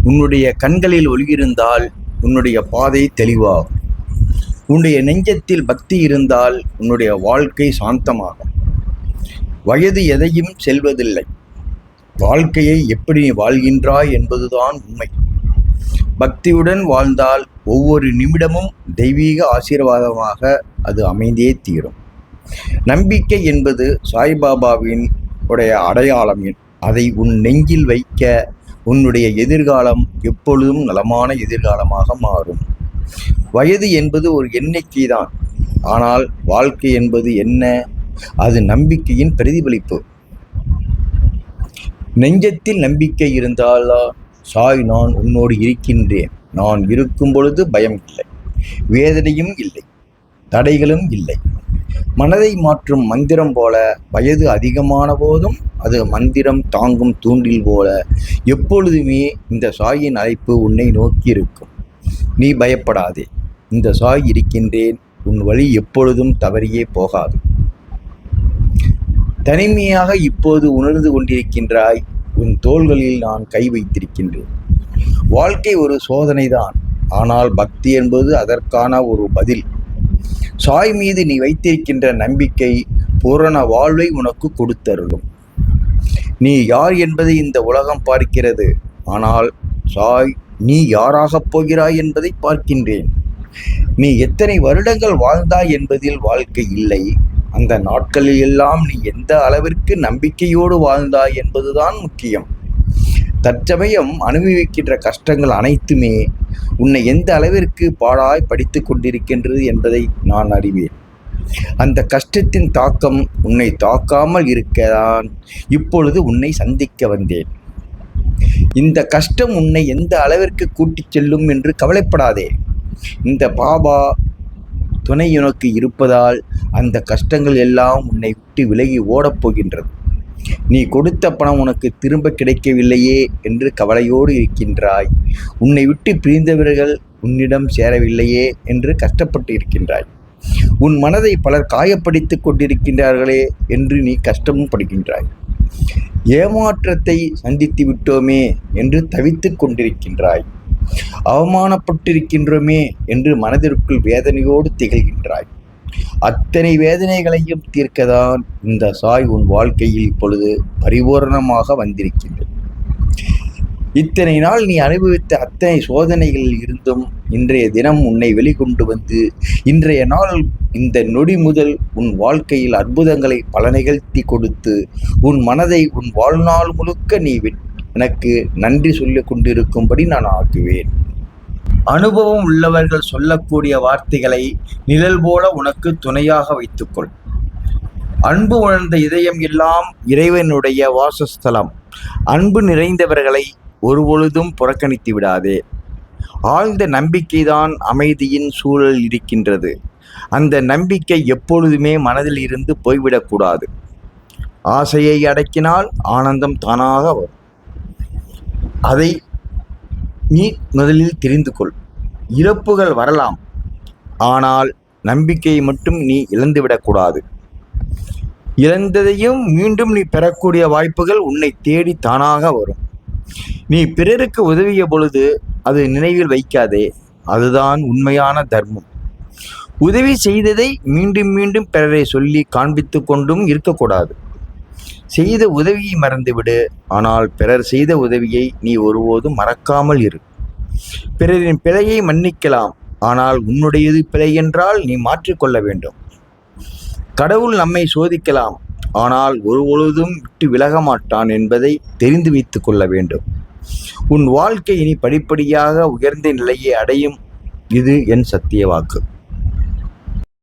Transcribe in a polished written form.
உன்னுடைய கண்களில் ஒளி இருந்தால் உன்னுடைய பாதை தெளிவாகும். உன்னுடைய நெஞ்சத்தில் பக்தி இருந்தால் உன்னுடைய வாழ்க்கை சாந்தமாகும். வயது எதையும் செல்வதில்லை. வாழ்க்கையை எப்படி நீ வாழ்கின்றாய் என்பதுதான் உண்மை. பக்தியுடன் வாழ்ந்தால் ஒவ்வொரு நிமிடமும் தெய்வீக ஆசீர்வாதமாக அது அமைந்தே தீரும். நம்பிக்கை என்பது சாய்பாபாவின் உடைய அடையாளம். அதை உன் நெஞ்சில் வைக்க உன்னுடைய எதிர்காலம் எப்பொழுதும் நலமான எதிர்காலமாக மாறும். வயது என்பது ஒரு எண்ணிக்கை தான். ஆனால் வாழ்க்கை என்பது என்ன? அது நம்பிக்கையின் பிரதிபலிப்பு. நெஞ்சத்தில் நம்பிக்கை இருந்தாலா சாய், நான் உன்னோடு இருக்கின்றேன். நான் இருக்கும் பொழுது பயம் இல்லை, வேதனையும் இல்லை, தடைகளும் இல்லை. மனதை மாற்றும் மந்திரம் போல வயது அதிகமான போதும் அது மந்திரம் தாங்கும் தூண்டில் போல எப்பொழுதுமே இந்த சாயின் அழைப்பு உன்னை நோக்கி இருக்கும். நீ பயப்படாதே, இந்த சாய் இருக்கின்றேன். உன் வழி எப்பொழுதும் தவறியே போகாது. தனிமையாக இப்போது உணர்ந்து கொண்டிருக்கின்றாய். உன் தோள்களில் நான் கை வைத்திருக்கின்றேன். வாழ்க்கை ஒரு சோதனைதான், ஆனால் பக்தி என்பது அதற்கான ஒரு பதில். சாய் மீது நீ வைத்திருக்கின்ற நம்பிக்கை பூரண வாழ்வை உனக்கு கொடுத்தருளும். நீ யார் என்பதை இந்த உலகம் பார்க்கிறது, ஆனால் சாய் நீ யாராகப் போகிறாய் என்பதை பார்க்கின்றேன். நீ எத்தனை வருடங்கள் வாழ்ந்தாய் என்பதில் வாழ்க்கை இல்லை. அந்த நாட்களில் எல்லாம் நீ எந்த அளவிற்கு நம்பிக்கையோடு வாழ்ந்தாய் என்பதுதான் முக்கியம். தற்சமயம் அனுபவிக்கின்ற கஷ்டங்கள் அனைத்துமே உன்னை எந்த அளவிற்கு பாடாய் படித்து கொண்டிருக்கின்றது என்பதை நான் அறிவேன். அந்த கஷ்டத்தின் தாக்கம் உன்னை தாக்காமல் இருக்கதான் இப்பொழுது உன்னை சந்திக்க வந்தேன். இந்த கஷ்டம் உன்னை எந்த அளவிற்கு கூட்டிச் செல்லும் என்று கவலைப்படாதே. இந்த பாபா துணை உனக்கு இருப்பதால் அந்த கஷ்டங்கள் எல்லாம் உன்னை விட்டு விலகி ஓடப்போகின்றது. நீ கொடுத்த பணம் உனக்கு திரும்ப கிடைக்கவில்லையே என்று கவலையோடு இருக்கின்றாய். உன்னை விட்டு பிரிந்தவர்கள் உன்னிடம் சேரவில்லையே என்று கஷ்டப்பட்டு இருக்கின்றாய். உன் மனதை பலர் காயப்படுத்திக் கொண்டிருக்கின்றார்களே என்று நீ கஷ்டமும் படுகின்றாய். ஏமாற்றத்தை சந்தித்து விட்டோமே என்று தவித்துக் கொண்டிருக்கின்றாய். அவமானப்பட்டிருக்கின்றோமே என்று மனதிற்குள் வேதனையோடு திகழ்கின்றாய். அத்தனை வேதனைகளையும் தீர்க்கதான் இந்த சாய் உன் வாழ்க்கையில் இப்பொழுது பரிபூரணமாக வந்திருக்கின்றது. இத்தனை நாள் நீ அனுபவித்த அத்தனை சோதனைகளில் இருந்தும் இன்றைய தினம் உன்னை வெளிக்கொண்டு வந்து இன்றைய நாள் இந்த நொடி முதல் உன் வாழ்க்கையில் அற்புதங்களை பல நிகழ்த்தி கொடுத்து உன் மனதை உன் வாழ்நாள் முழுக்க நீ எனக்கு நன்றி சொல்லிக் கொண்டிருக்கும்படி நான் ஆக்குவேன். அனுபவம் உள்ளவர்கள் சொல்லக்கூடிய வார்த்தைகளை நிழல் போல உனக்கு துணையாக வைத்துக்கொள். அன்பு உணர்ந்த இதயம் எல்லாம் இறைவனுடைய வாசஸ்தலம். அன்பு நிறைந்தவர்களை ஒருபொழுதும் புறக்கணித்து விடாதே. ஆழ்ந்த நம்பிக்கைதான் அமைதியின் சூழல் இருக்கின்றது. அந்த நம்பிக்கை எப்பொழுதுமே மனதில் இருந்து போய்விடக்கூடாது. ஆசையை அடக்கினால் ஆனந்தம் தானாக வரும். அதை நீ முதலில் தெரிந்து கொள். இறப்புகள் வரலாம், ஆனால் நம்பிக்கையை மட்டும் நீ இழந்துவிடக்கூடாது. இழந்ததையும் மீண்டும் நீ பெறக்கூடிய வாய்ப்புகள் உன்னை தேடி தானாக வரும். நீ பிறருக்கு உதவிய பொழுது அது நினைவில் வைக்காதே. அதுதான் உண்மையான தர்மம். உதவி செய்ததை மீண்டும் மீண்டும் பிறரை சொல்லி காண்பித்து கொண்டும் இருக்கக்கூடாது. செய்த உதவியை மறந்துவிடு, ஆனால் பிறர் செய்த உதவியை நீ ஒருபோதும் மறக்காமல் இரு. பிறரின் பிழையை மன்னிக்கலாம், ஆனால் உன்னுடையது பிழை என்றால் நீ மாற்றிக்கொள்ள வேண்டும். கடவுள் நம்மை சோதிக்கலாம், ஆனால் ஒருபொழுதும் விட்டு விலக மாட்டான் என்பதை தெரிந்து வைத்துக் கொள்ள வேண்டும். உன் வாழ்க்கை இனி படிப்படியாக உயர்ந்த நிலையை அடையும். இது என் சத்திய வாக்கு.